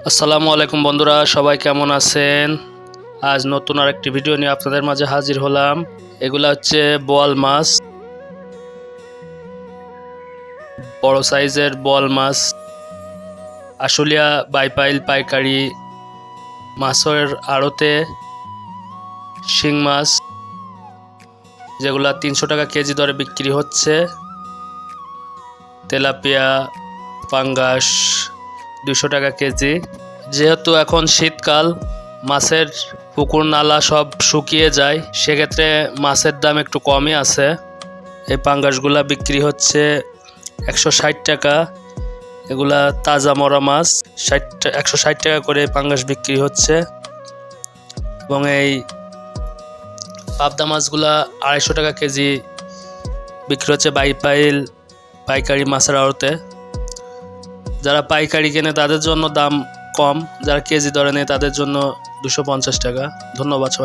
আসসালামু আলাইকুম বন্ধুরা, সবাই কেমন আছেন? আজ নতুন আরেকটি ভিডিও নিয়ে আপনাদের মাঝে হাজির হলাম। এগুলা হচ্ছে বোয়াল মাছ, বড় সাইজের বোয়াল মাছ। আশুলিয়া বাইপাইল পাইকারি মাছের আড়তে শিং মাছ, যেগুলা 300 টাকা কেজি দরে বিক্রি হচ্ছে। তেলাপিয়া, পাঙ্গাস 200 টাকা কেজি। যেহেতু এখন শীতকাল, মাছের পুকুর নালা সব শুকিয়ে যায়, সেক্ষেত্রে মাছের দাম একটু কমই আছে। এই পাঙ্গাসগুলা বিক্রি হচ্ছে 160 টাকা। এগুলা তাজা মরা মাছ, 160 টাকা করে পাঙ্গাস বিক্রি হচ্ছে। এবং এই পাবদা মাছগুলা 250 টাকা কেজি বিক্রি হচ্ছে বাইপাইল পাইকারি মাছের আড়তে। যারা পাইকারি কেনে তাদের জন্য দাম কম, যারা কেজি দরে নেয় তাদের জন্য 250 টাকা। ধন্যবাদ সবাই।